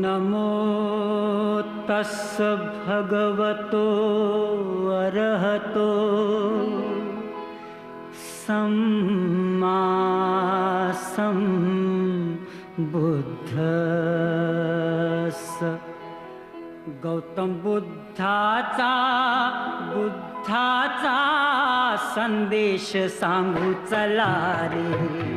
नमो तस् भगवतो अरहतो सम्मा सम्बुद्धस्स। गौतम बुद्धाचा संदेश सांगू चला रे।